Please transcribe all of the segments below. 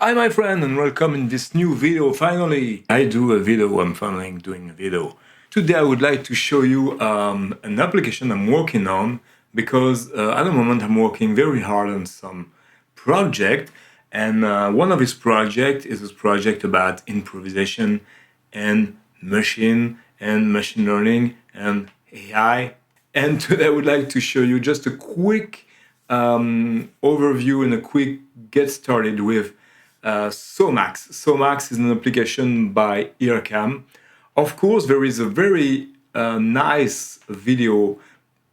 Hi my friend and welcome in this new video. Finally, I'm finally doing a video. Today I would like to show you an application I'm working on because at the moment I'm working very hard on some project, and one of these projects is this project about improvisation and machine learning and AI. And today I would like to show you just a quick overview and a quick get started with Somax. Somax is an application by Earcam. Of course, there is a very nice video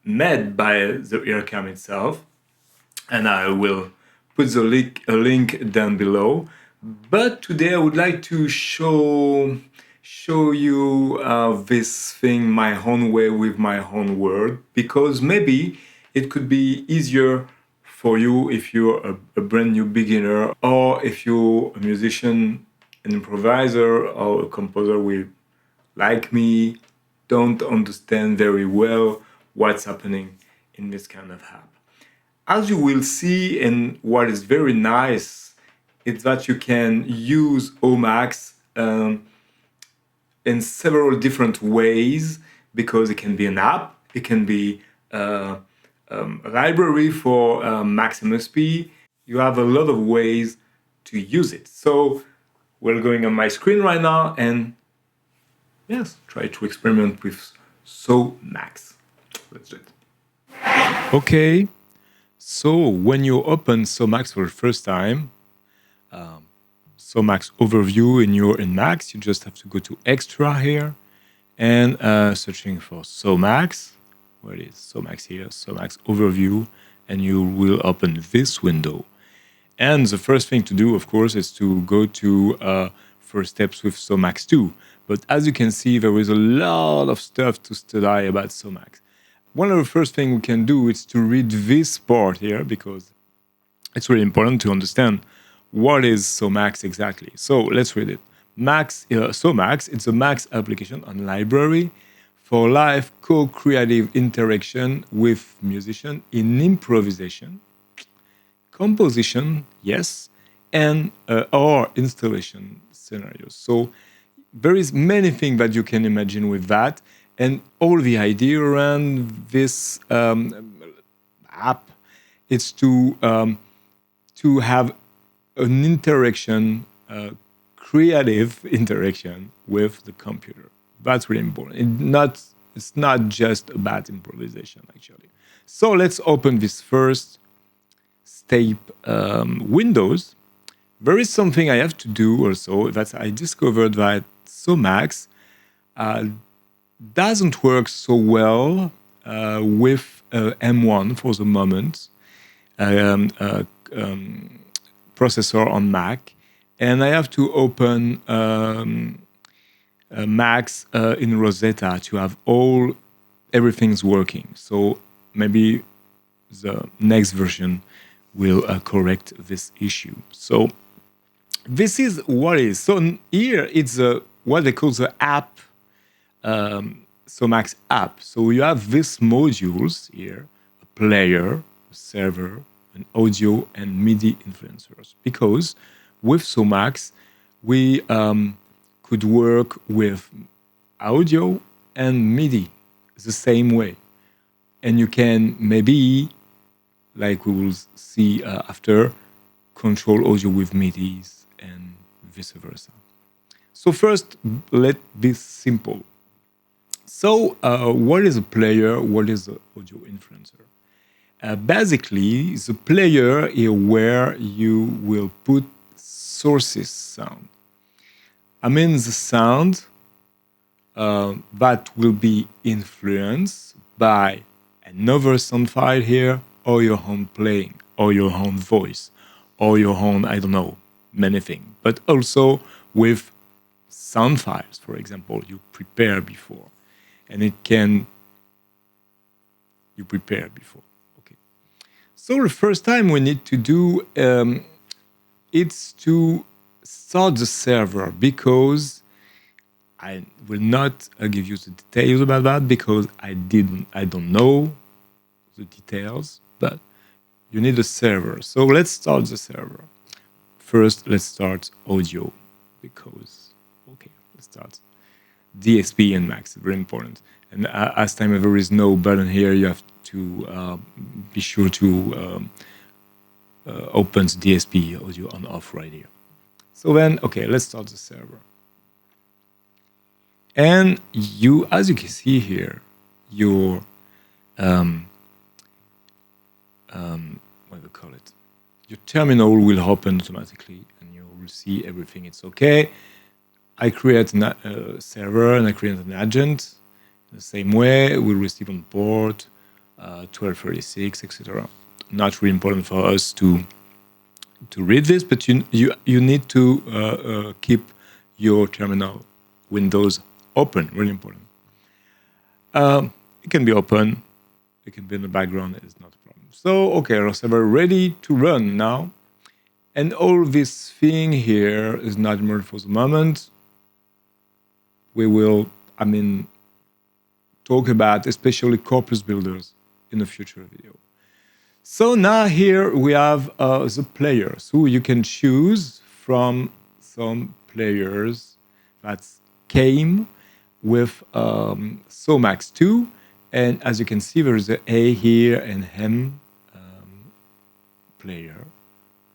made by the Earcam itself, and I will put a link down below. But today I would like to show you this thing my own way with my own word, because maybe it could be easier for you if you're a brand new beginner, or if you're a musician, an improviser, or a composer with, like me, don't understand very well what's happening in this kind of app. As you will see, and what is very nice is that you can use Somax in several different ways, because it can be an app, it can be a library for Max MSP. You have a lot of ways to use it. So we're going on my screen right now and yes, try to experiment with Somax. Let's do it. Okay, so when you open Somax for the first time, Somax overview and you're in Max, you just have to go to extra here and searching for Somax. Where it is? Somax here, Somax overview, and you will open this window. And the first thing to do, of course, is to go to first steps with Somax 2. But as you can see, there is a lot of stuff to study about Somax. One of the first things we can do is to read this part here, because it's really important to understand what is Somax exactly. So let's read it. Somax, it's a Max application on library for live co-creative interaction with musicians in improvisation, composition, yes, and or installation scenarios. So there is many things that you can imagine with that, and all the idea around this app is to have an interaction, creative interaction with the computer. That's really important. It's not just about improvisation, actually. So let's open this first step windows. There is something I have to do also, that I discovered that Somax doesn't work so well with M1 for the moment. Processor on Mac, and I have to open Max in Rosetta to have everything's working. So maybe the next version will correct this issue. So this is what it is. So here it's what they call the app, Somax app. So you have these modules here: a player, a server, an audio and MIDI influencers. Because with Somax, we could work with audio and MIDI the same way. And you can maybe, like we will see after, control audio with MIDIs and vice versa. So first, let be simple. So what is a player? What is an audio influencer? Basically, the player is where you will put sources sound. I mean the sound that will be influenced by another sound file here, or your own playing, or your own voice, or your own, I don't know, many things. But also with sound files, for example, you prepare before. And you prepare before. So the first time we need to do it's to start the server, because I will not give you the details about that, because I don't know the details, but you need a server. So let's start the server. first, let's start audio because, okay, let's start. DSP and max, very important. And as time there is no button here, you have to be sure to open the DSP audio on off right here. So then, okay, let's start the server. And you, as you can see here, your what do we call it? Your terminal will open automatically, and you will see everything. It's okay. I create a server and I create an agent. In the same way, we'll receive on port 1236, etc. Not really important for us to read this, but you need to keep your terminal windows open. Really important. It can be open. It can be in the background. It's not a problem. So okay, our server ready to run now, and all this thing here is not important for the moment. We will, talk about especially corpus builders in a future video. So now here we have the players who you can choose from some players that came with Somax 2. And as you can see, there's an A here and M player.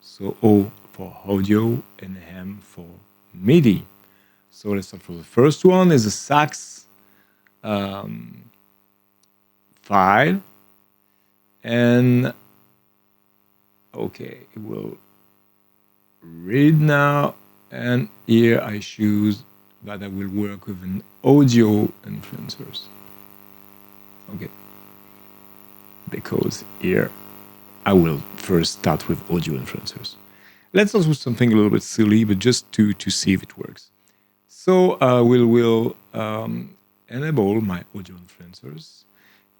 So O for audio and M for MIDI. So let's start for the first one. Is a sax file, and okay, it will read now. And here I choose that I will work with an audio influencers. Okay, because here I will first start with audio influencers. Let's start with something a little bit silly, but just to see if it works. So we'll enable my audio influencers.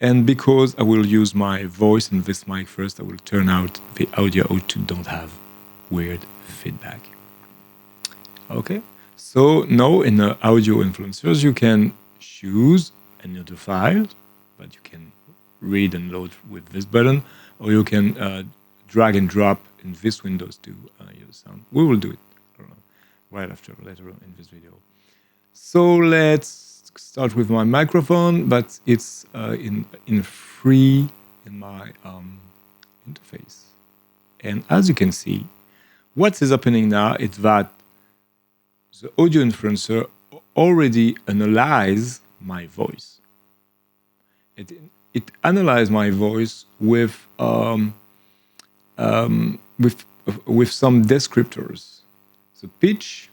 And because I will use my voice in this mic first, I will turn out the audio to don't have weird feedback. Okay, so now in the audio influencers, you can choose any other file that you can read and load with this button, or you can drag and drop in this windows to hear the sound. We will do it, I don't know, right after, later on in this video. So let's start with my microphone, but it's in free in my interface. And as you can see, what is happening now is that the audio influencer already analyzed my voice. It analyzed my voice with some descriptors. So pitch,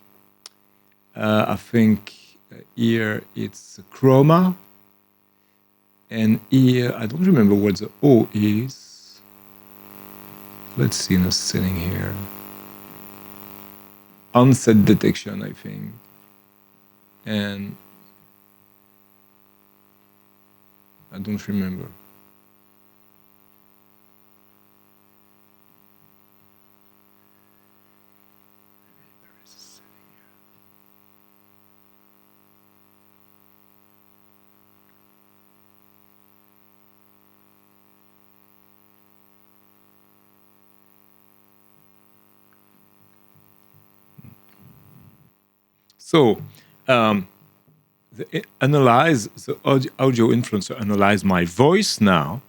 I think here it's chroma, and here I don't remember what the O is. Let's see in a setting here. Onset detection, I think, and I don't remember. There is a setting here. So, the audio influencer analyze my voice now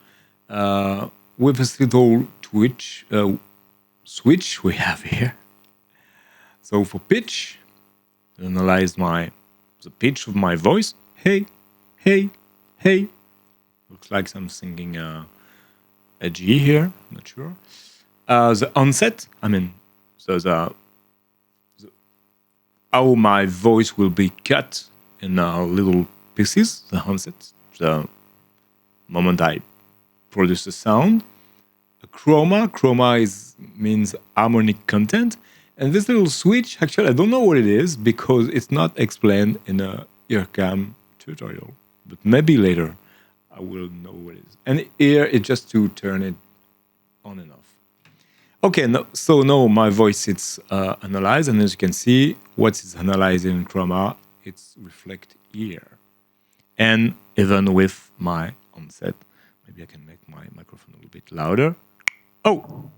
with this little switch we have here. So for pitch, it analyze the pitch of my voice. Hey, hey, hey. Looks like I'm singing a G here. Not sure. The onset. So how my voice will be cut in little pieces, the onset, the moment I produce a sound. A chroma means harmonic content. And this little switch, actually, I don't know what it is because it's not explained in a earcam tutorial. But maybe later I will know what it is. And here, it's just to turn it on and off. Okay, so now my voice is analyzed, and as you can see, what is analyzed in chroma, it's reflect here. And even with my onset, maybe I can make my microphone a little bit louder. Oh,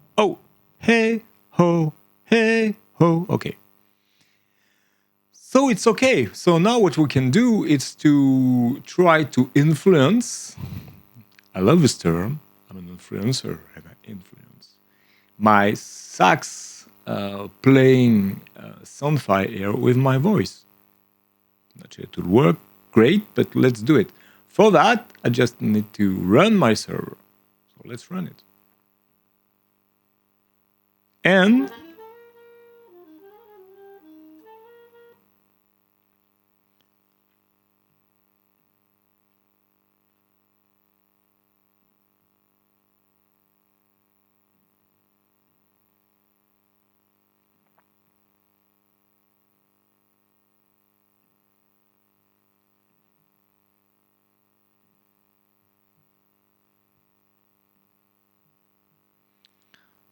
hey, ho, hey, Oh, okay. So it's okay. So now what we can do is to try to influence. I love this term. I'm an influencer. And I influence my sax playing sound file here with my voice. Not sure it will work great, but let's do it. For that, I just need to run my server. So let's run it. And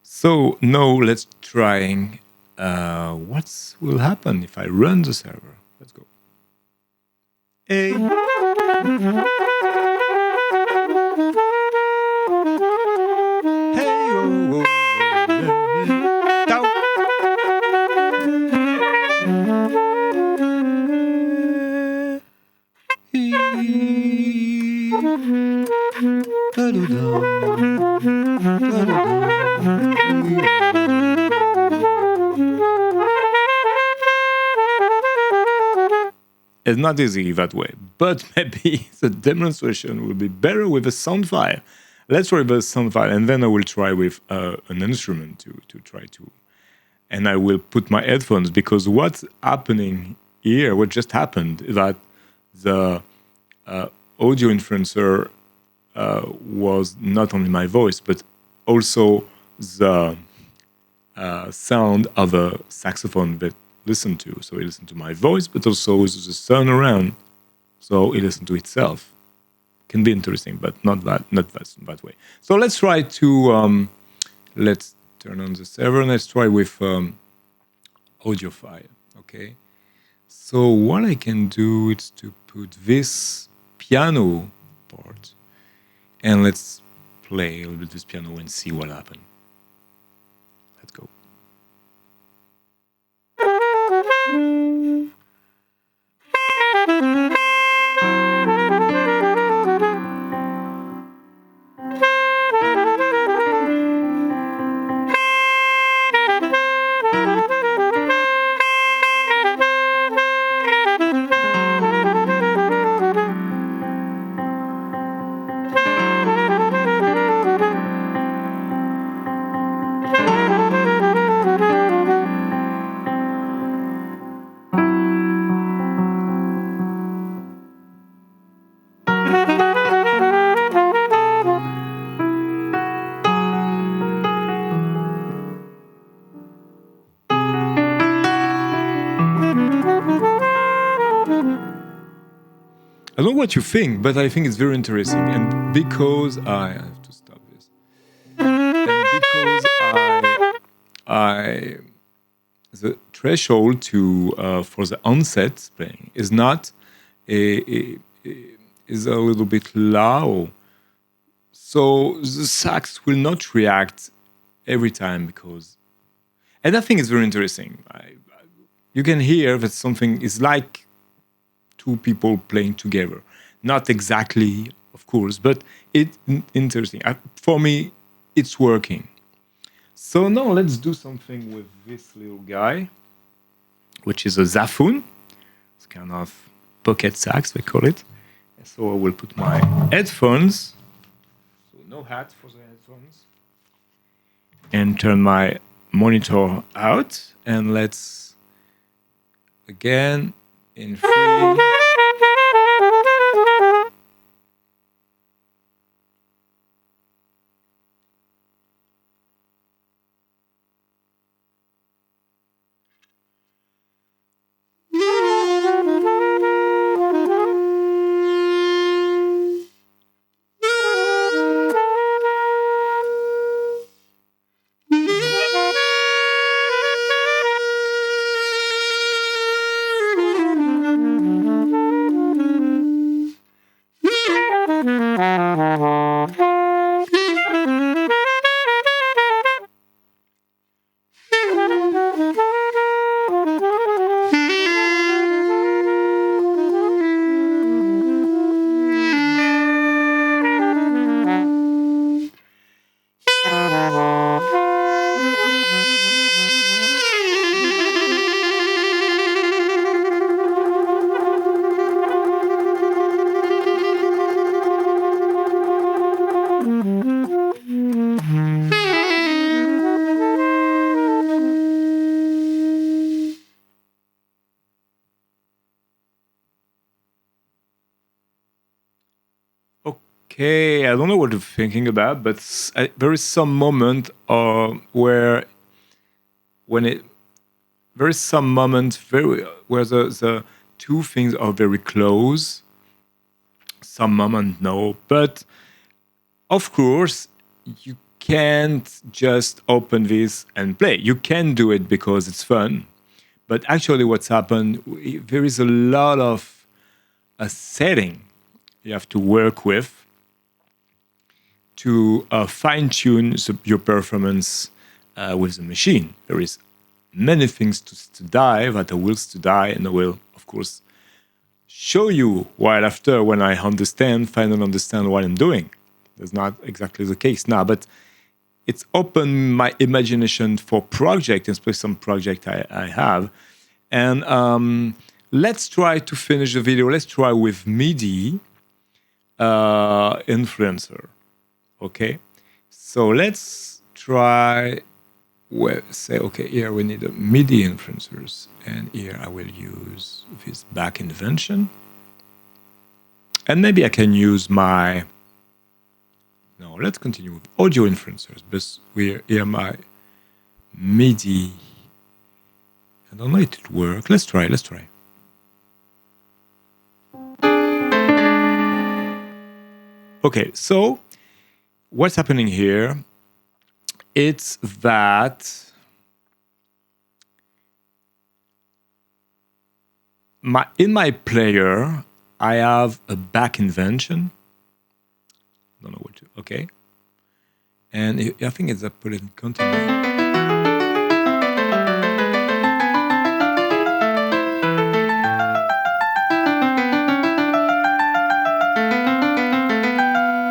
so now let's try what will happen if I run the server. Let's go. Hey. Hey, oh, it's not easy that way, but maybe the demonstration will be better with a sound file. Let's try with a sound file, and then I will try with an instrument to try to. And I will put my headphones, because what's happening here, what just happened, is that the audio influencer was not only my voice, but also the sound of a saxophone that listened to. So he listened to my voice, but also the sound around. So he listened to itself. Can be interesting, but not that way. So let's try to let's turn on the server and let's try with audio file. Okay. So what I can do is to put this piano part, and let's play a little bit this piano and see what happens. Let's go. I don't know what you think, but I think it's very interesting. And because I have to stop this, and because I the threshold to for the onset playing is not is a little bit low, so the sax will not react every time, because, and I think it's very interesting. You can hear that something is like two people playing together. Not exactly, of course, but it's interesting. For me, it's working. So now let's do something with this little guy, which is a zafoon. It's kind of pocket sax, they call it. So I will put my headphones. So no hat for the headphones. And turn my monitor out. And let's, again, in 3. Okay, I don't know what you're thinking about, but there is some moment where when it there is some moment where the two things are very close. Some moment no, but of course you can't just open this and play. You can do it because it's fun, but actually what's happened, there is a lot of a setting you have to work with to fine-tune your performance with the machine. There is many things to die that I will to die, and I will, of course, show you right after when I finally understand what I'm doing. That's not exactly the case now, but it's opened my imagination for project, especially some project I have. And let's try to finish the video. Let's try with MIDI influencer. Okay, so let's try. Well, say okay. Here we need a MIDI influencers, and here I will use this back invention, and maybe I can use my. No, let's continue with audio influencers. But we're here my MIDI. I don't know if it works. Let's try. Let's try. Okay, so what's happening here? It's that in my player, I have a back invention. Don't know what to. Okay, and I think it's a put it in continue.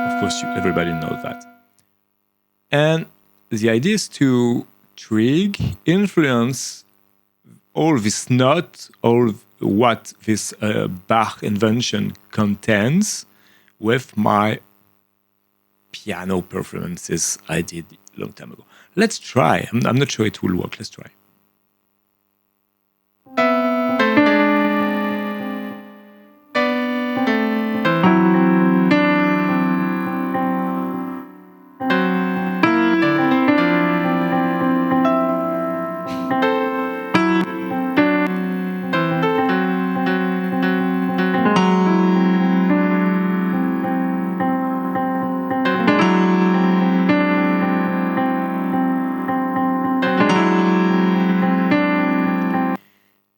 Of course, everybody knows that. And the idea is to influence all this note, all what this Bach invention contains with my piano performances I did a long time ago. Let's try. I'm not sure it will work. Let's try.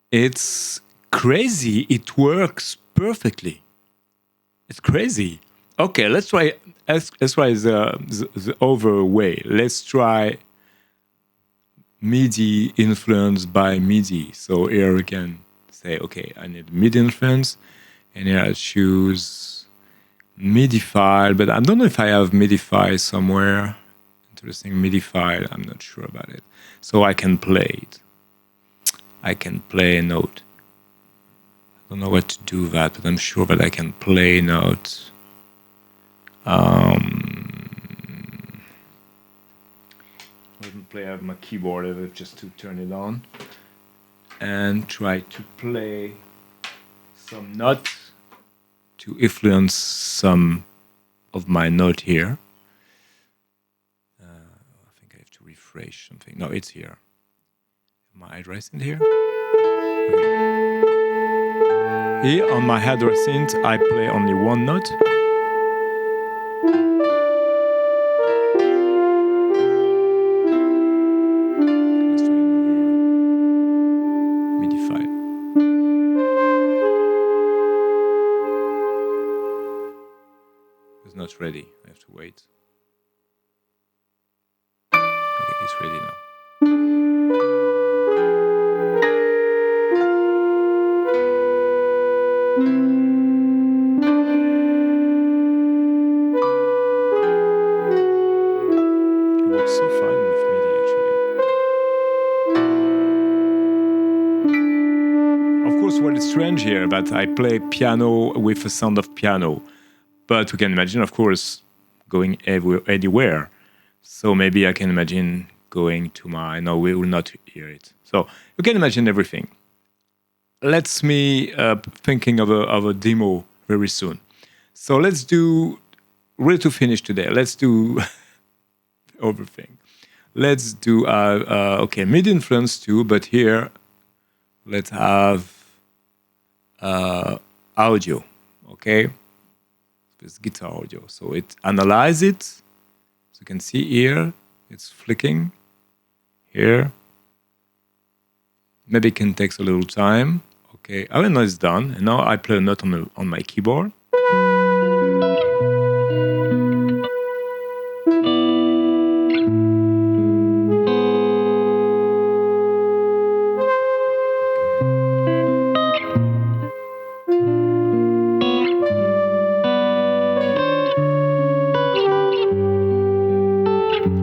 It's crazy. It works perfectly. It's crazy. Okay, let's try. Let's try the other way. Let's try MIDI influenced by MIDI. So here we can say, okay, I need MIDI influence, and here I choose MIDI file. But I don't know if I have MIDI file somewhere. Interesting MIDI file. I'm not sure about it. So I can play it. I can play a note. I don't know what to do that, but I'm sure that I can play a note. I have my keyboard just to turn it on and try to play some notes to influence some of my note here. I think I have to refresh something. No, it's here. My address in here. Okay. Here on my address synth, I play only one note. Let's try another MIDI file. It's not ready. I have to wait. Okay, it's ready now. So fun with MIDI actually. Of course, what is strange here that I play piano with a sound of piano, but we can imagine, of course, going anywhere. So maybe I can imagine going to my. No, we will not hear it. So you can imagine everything. Let's me thinking of a demo very soon. So let's do ready to finish today. Let's do everything. Let's do okay, mid influence too, but here let's have audio. Okay, this guitar audio. So it analyze it. So you can see here it's flicking. Here, maybe it can take a little time. Okay, I know it's done, and now I play a note on my keyboard.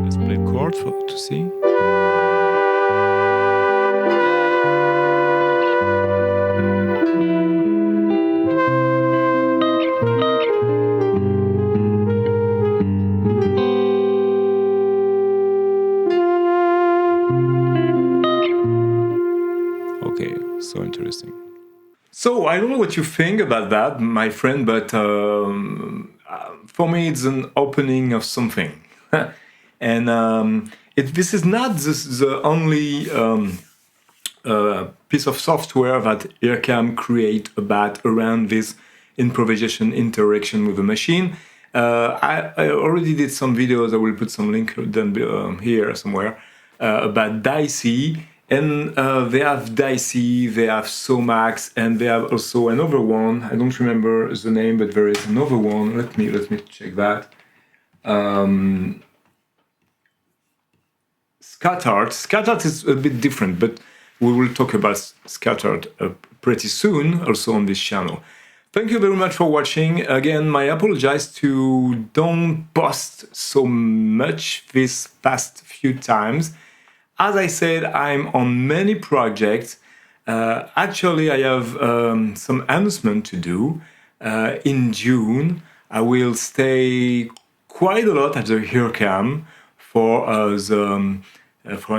Let's play a chord to see. Okay, so interesting. So I don't know what you think about that, my friend, but for me it's an opening of something. And this is not the only piece of software that Earcam create around this improvisation interaction with the machine. I already did some videos. I will put some link down here somewhere about Dicey. And they have Dicey, they have Somax, and they have also another one. I don't remember the name, but there is another one. Let me check that. Scattered. Scattered is a bit different, but we will talk about Scattered pretty soon, also on this channel. Thank you very much for watching. Again, I apologize to don't post so much this past few times. As I said, I'm on many projects. Actually, I have some announcement to do. In June, I will stay quite a lot at the Earcam for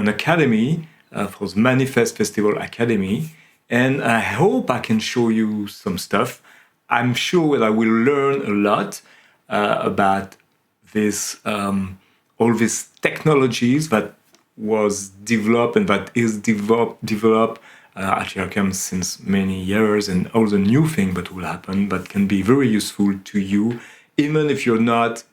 an academy, for the Manifest Festival Academy, and I hope I can show you some stuff. I'm sure that I will learn a lot about this, all these technologies that was developed and that is developed at Earcam since many years, and all the new things that will happen that can be very useful to you, even if you're not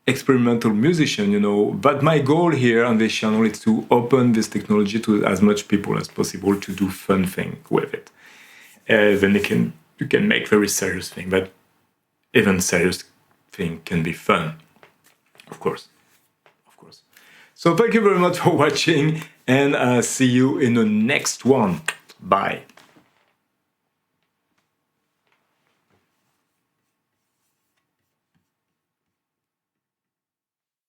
experimental musician, you know. But my goal here on this channel is to open this technology to as much people as possible to do fun things with it. Then you can make very serious things, but even serious thing can be fun, of course. So thank you very much for watching, and see you in the next one. Bye.